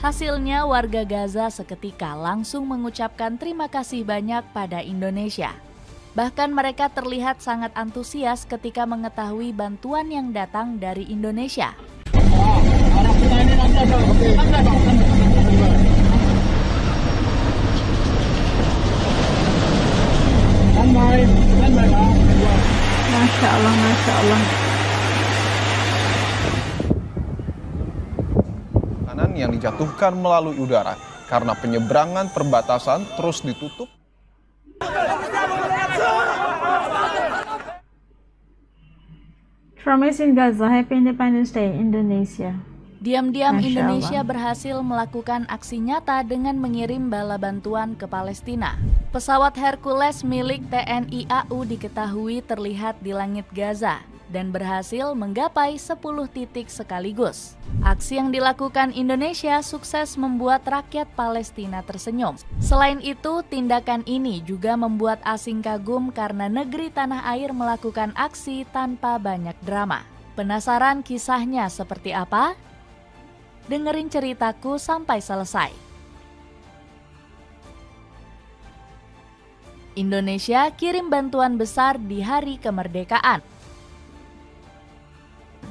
Hasilnya warga Gaza seketika langsung mengucapkan terima kasih banyak pada Indonesia. Bahkan mereka terlihat sangat antusias ketika mengetahui bantuan yang datang dari Indonesia. Masya Allah, Masya Allah. Yang dijatuhkan melalui udara karena penyeberangan perbatasan terus ditutup. From in Gaza, Happy Independence Day, Indonesia. Diam-diam Indonesia berhasil melakukan aksi nyata dengan mengirim bala bantuan ke Palestina. Pesawat Hercules milik TNI AU diketahui terlihat di langit Gaza dan berhasil menggapai 10 titik sekaligus. Aksi yang dilakukan Indonesia sukses membuat rakyat Palestina tersenyum. Selain itu, tindakan ini juga membuat asing kagum karena negeri tanah air melakukan aksi tanpa banyak drama. Penasaran kisahnya seperti apa? Dengerin ceritaku sampai selesai. Indonesia kirim bantuan besar di hari kemerdekaan.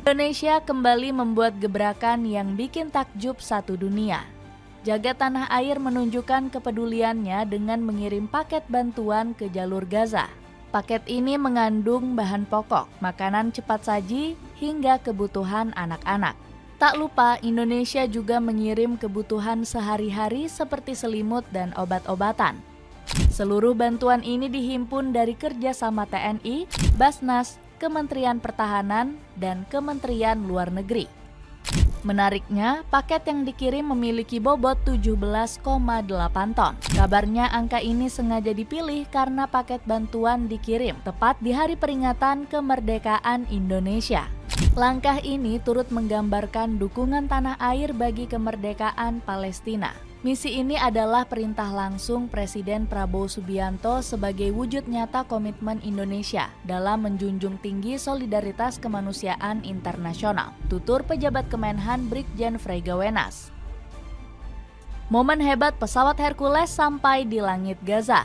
Indonesia kembali membuat gebrakan yang bikin takjub satu dunia. Jagat tanah air menunjukkan kepeduliannya dengan mengirim paket bantuan ke jalur Gaza. Paket ini mengandung bahan pokok, makanan cepat saji, hingga kebutuhan anak-anak. Tak lupa, Indonesia juga mengirim kebutuhan sehari-hari seperti selimut dan obat-obatan. Seluruh bantuan ini dihimpun dari kerjasama TNI, Basnas, Kementerian Pertahanan, dan Kementerian Luar Negeri. Menariknya, paket yang dikirim memiliki bobot 17,8 ton. Kabarnya angka ini sengaja dipilih karena paket bantuan dikirim tepat di hari peringatan kemerdekaan Indonesia. Langkah ini turut menggambarkan dukungan tanah air bagi kemerdekaan Palestina. Misi ini adalah perintah langsung Presiden Prabowo Subianto sebagai wujud nyata komitmen Indonesia dalam menjunjung tinggi solidaritas kemanusiaan internasional, tutur pejabat Kemenhan Brigjen Fregawenas. Momen hebat pesawat Hercules sampai di langit Gaza.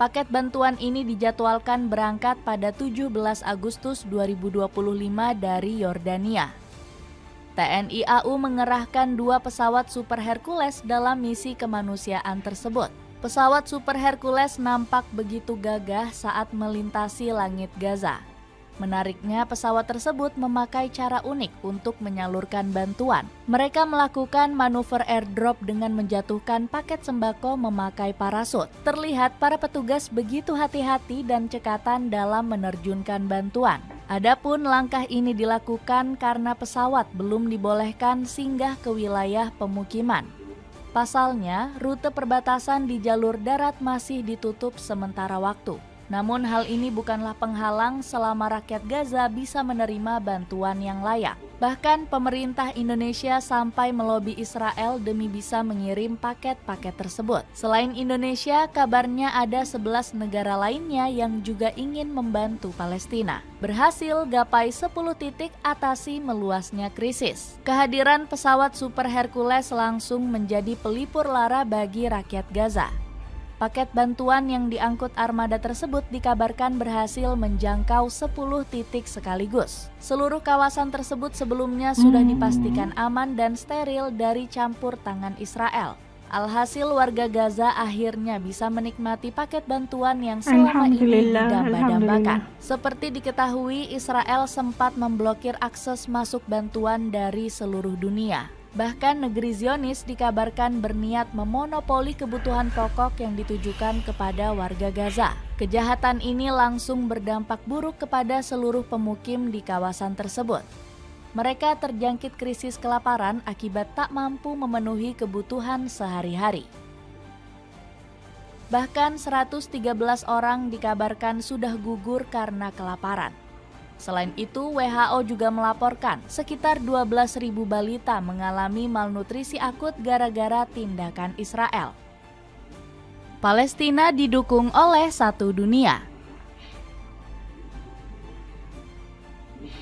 Paket bantuan ini dijadwalkan berangkat pada 17 Agustus 2025 dari Yordania. TNI AU mengerahkan 2 pesawat Super Hercules dalam misi kemanusiaan tersebut. Pesawat Super Hercules nampak begitu gagah saat melintasi langit Gaza. Menariknya, pesawat tersebut memakai cara unik untuk menyalurkan bantuan. Mereka melakukan manuver airdrop dengan menjatuhkan paket sembako memakai parasut. Terlihat para petugas begitu hati-hati dan cekatan dalam menerjunkan bantuan. Adapun langkah ini dilakukan karena pesawat belum dibolehkan singgah ke wilayah pemukiman. Pasalnya, rute perbatasan di jalur darat masih ditutup sementara waktu. Namun hal ini bukanlah penghalang selama rakyat Gaza bisa menerima bantuan yang layak. Bahkan pemerintah Indonesia sampai melobi Israel demi bisa mengirim paket-paket tersebut. Selain Indonesia, kabarnya ada 11 negara lainnya yang juga ingin membantu Palestina. Berhasil gapai 10 titik atasi meluasnya krisis. Kehadiran pesawat Super Hercules langsung menjadi pelipur lara bagi rakyat Gaza. Paket bantuan yang diangkut armada tersebut dikabarkan berhasil menjangkau 10 titik sekaligus. Seluruh kawasan tersebut sebelumnya sudah dipastikan aman dan steril dari campur tangan Israel. Alhasil warga Gaza akhirnya bisa menikmati paket bantuan yang selama ini didamba-dambakan. Seperti diketahui, Israel sempat memblokir akses masuk bantuan dari seluruh dunia. Bahkan negeri Zionis dikabarkan berniat memonopoli kebutuhan pokok yang ditujukan kepada warga Gaza. Kejahatan ini langsung berdampak buruk kepada seluruh pemukim di kawasan tersebut. Mereka terjangkit krisis kelaparan akibat tak mampu memenuhi kebutuhan sehari-hari. Bahkan 113 orang dikabarkan sudah gugur karena kelaparan. Selain itu, WHO juga melaporkan sekitar 12.000 balita mengalami malnutrisi akut gara-gara tindakan Israel. Palestina didukung oleh satu dunia.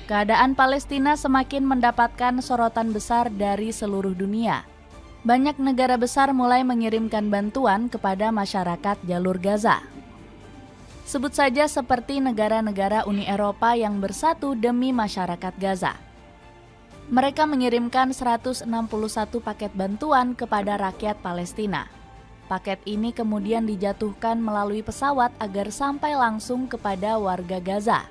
Keadaan Palestina semakin mendapatkan sorotan besar dari seluruh dunia. Banyak negara besar mulai mengirimkan bantuan kepada masyarakat jalur Gaza. Sebut saja seperti negara-negara Uni Eropa yang bersatu demi masyarakat Gaza. Mereka mengirimkan 161 paket bantuan kepada rakyat Palestina. Paket ini kemudian dijatuhkan melalui pesawat agar sampai langsung kepada warga Gaza.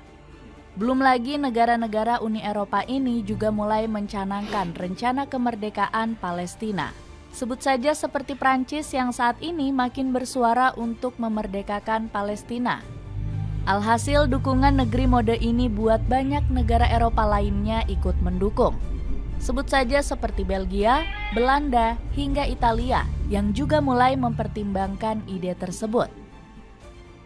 Belum lagi negara-negara Uni Eropa ini juga mulai mencanangkan rencana kemerdekaan Palestina. Sebut saja seperti Prancis yang saat ini makin bersuara untuk memerdekakan Palestina. Alhasil dukungan negeri mode ini buat banyak negara Eropa lainnya ikut mendukung. Sebut saja seperti Belgia, Belanda, hingga Italia yang juga mulai mempertimbangkan ide tersebut.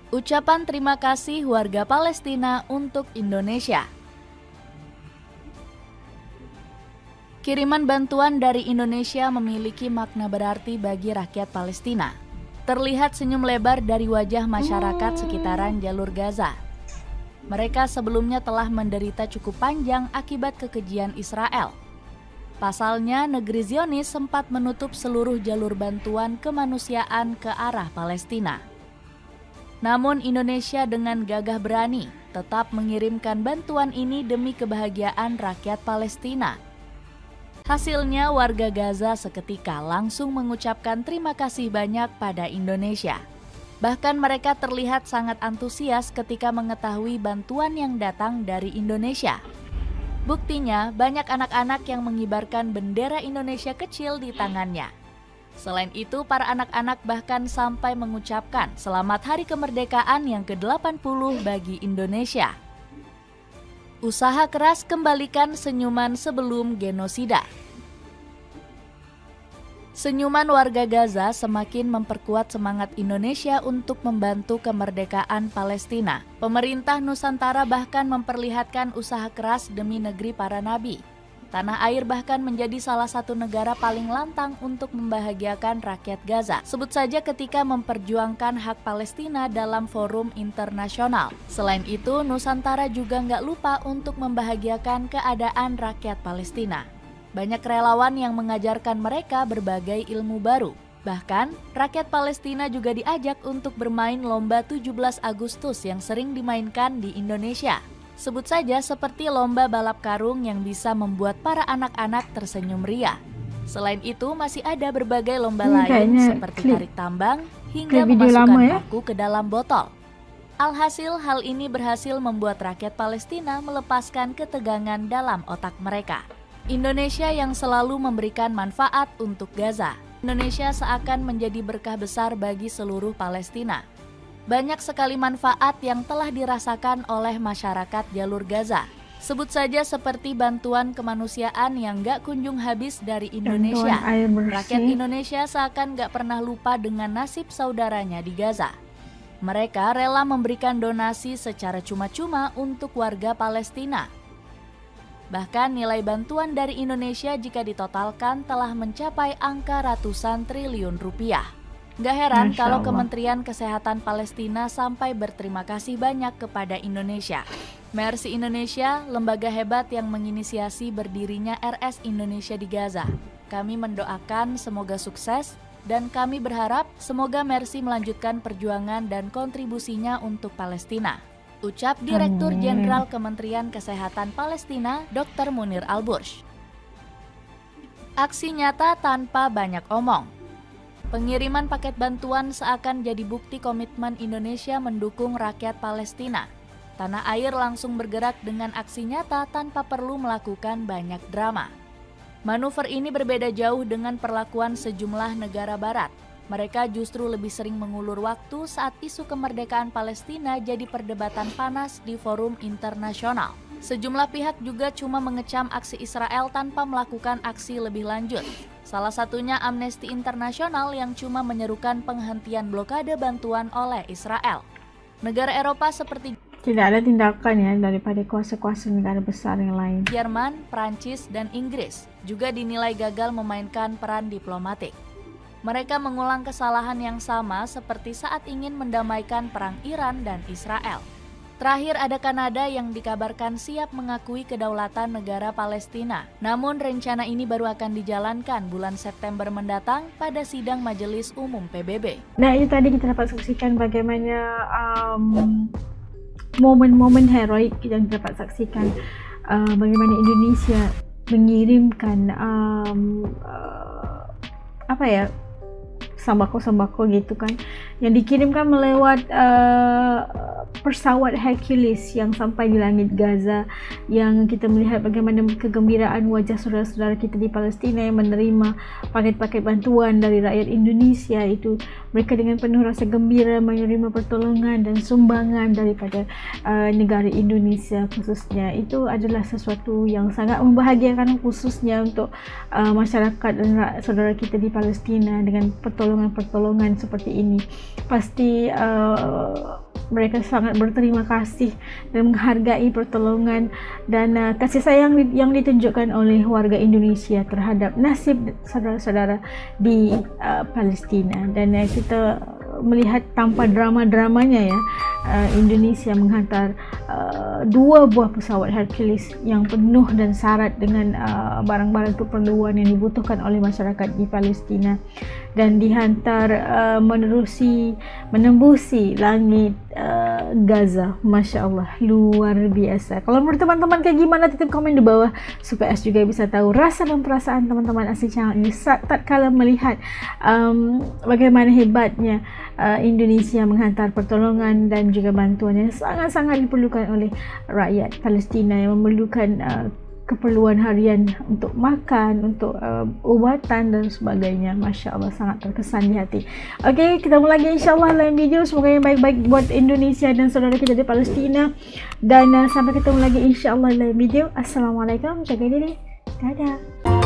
Ucapan terima kasih warga Palestina untuk Indonesia. Kiriman bantuan dari Indonesia memiliki makna berarti bagi rakyat Palestina. Terlihat senyum lebar dari wajah masyarakat sekitaran jalur Gaza. Mereka sebelumnya telah menderita cukup panjang akibat kekejian Israel. Pasalnya, negeri Zionis sempat menutup seluruh jalur bantuan kemanusiaan ke arah Palestina. Namun Indonesia dengan gagah berani tetap mengirimkan bantuan ini demi kebahagiaan rakyat Palestina. Hasilnya warga Gaza seketika langsung mengucapkan terima kasih banyak pada Indonesia. Bahkan mereka terlihat sangat antusias ketika mengetahui bantuan yang datang dari Indonesia. Buktinya banyak anak-anak yang mengibarkan bendera Indonesia kecil di tangannya. Selain itu, para anak-anak bahkan sampai mengucapkan selamat Hari Kemerdekaan yang ke-80 bagi Indonesia. Usaha keras kembalikan senyuman sebelum genosida. Senyuman warga Gaza semakin memperkuat semangat Indonesia untuk membantu kemerdekaan Palestina. Pemerintah Nusantara bahkan memperlihatkan usaha keras demi negeri para nabi. Tanah air bahkan menjadi salah satu negara paling lantang untuk membahagiakan rakyat Gaza. Sebut saja ketika memperjuangkan hak Palestina dalam forum internasional. Selain itu, Nusantara juga nggak lupa untuk membahagiakan keadaan rakyat Palestina. Banyak relawan yang mengajarkan mereka berbagai ilmu baru. Bahkan, rakyat Palestina juga diajak untuk bermain lomba 17 Agustus yang sering dimainkan di Indonesia. Sebut saja seperti lomba balap karung yang bisa membuat para anak-anak tersenyum ria. Selain itu, masih ada berbagai lomba lain seperti tarik tambang hingga memasukkan paku ke dalam botol. Alhasil, hal ini berhasil membuat rakyat Palestina melepaskan ketegangan dalam otak mereka. Indonesia yang selalu memberikan manfaat untuk Gaza. Indonesia seakan menjadi berkah besar bagi seluruh Palestina. Banyak sekali manfaat yang telah dirasakan oleh masyarakat jalur Gaza. Sebut saja seperti bantuan kemanusiaan yang gak kunjung habis dari Indonesia. Rakyat Indonesia seakan gak pernah lupa dengan nasib saudaranya di Gaza. Mereka rela memberikan donasi secara cuma-cuma untuk warga Palestina. Bahkan nilai bantuan dari Indonesia jika ditotalkan telah mencapai angka ratusan triliun rupiah. Gak heran kalau Kementerian Kesehatan Palestina sampai berterima kasih banyak kepada Indonesia. Mercy Indonesia, lembaga hebat yang menginisiasi berdirinya RS Indonesia di Gaza. Kami mendoakan semoga sukses dan kami berharap semoga Mercy melanjutkan perjuangan dan kontribusinya untuk Palestina. Ucap Direktur Jenderal Kementerian Kesehatan Palestina, Dr. Munir Al-Bursh. Aksi nyata tanpa banyak omong. Pengiriman paket bantuan seakan jadi bukti komitmen Indonesia mendukung rakyat Palestina. Tanah air langsung bergerak dengan aksi nyata tanpa perlu melakukan banyak drama. Manuver ini berbeda jauh dengan perlakuan sejumlah negara barat. Mereka justru lebih sering mengulur waktu saat isu kemerdekaan Palestina jadi perdebatan panas di forum internasional. Sejumlah pihak juga cuma mengecam aksi Israel tanpa melakukan aksi lebih lanjut. Salah satunya Amnesty International yang cuma menyerukan penghentian blokade bantuan oleh Israel. Negara Eropa seperti tidak ada tindakan ya daripada kuasa-kuasa negara besar yang lain. Jerman, Prancis, dan Inggris juga dinilai gagal memainkan peran diplomatik. Mereka mengulang kesalahan yang sama seperti saat ingin mendamaikan perang Iran dan Israel. Terakhir ada Kanada yang dikabarkan siap mengakui kedaulatan negara Palestina. Namun rencana ini baru akan dijalankan bulan September mendatang pada sidang Majelis Umum PBB. Nah, itu tadi kita dapat saksikan bagaimana momen-momen heroik yang kita dapat saksikan, bagaimana Indonesia mengirimkan sembako-sembako gitu kan, yang dikirimkan melewat pesawat Hercules yang sampai di langit Gaza, yang kita melihat bagaimana kegembiraan wajah saudara-saudara kita di Palestina yang menerima paket-paket bantuan dari rakyat Indonesia. Itu mereka dengan penuh rasa gembira menerima pertolongan dan sumbangan daripada negara Indonesia khususnya. Itu adalah sesuatu yang sangat membahagiakan, khususnya untuk masyarakat dan saudara kita di Palestina. Dengan pertolongan seperti ini, pasti mereka sangat berterima kasih dan menghargai pertolongan dan kasih sayang yang ditunjukkan oleh warga Indonesia terhadap nasib saudara-saudara di Palestina. Dan kita melihat tanpa drama-dramanya ya, Indonesia menghantar 2 buah pesawat Hercules yang penuh dan syarat dengan barang-barang keperluan yang dibutuhkan oleh masyarakat di Palestina, dan dihantar menembusi langit Gaza. Masya Allah, luar biasa. Kalau menurut teman-teman kayak gimana, titip komen di bawah supaya As juga bisa tahu rasa dan perasaan teman-teman asli channel ini tatkala melihat bagaimana hebatnya Indonesia menghantar pertolongan dan juga bantuan yang sangat-sangat diperlukan oleh rakyat Palestina yang memerlukan keperluan harian untuk makan, untuk ubatan dan sebagainya. Masya Allah, sangat terkesan di hati. Oke, ketemu lagi insyaAllah lain video. Semoga yang baik-baik buat Indonesia dan saudara kita di Palestina. Dan sampai ketemu lagi insyaAllah lain video. Assalamualaikum, jaga diri. Dadah.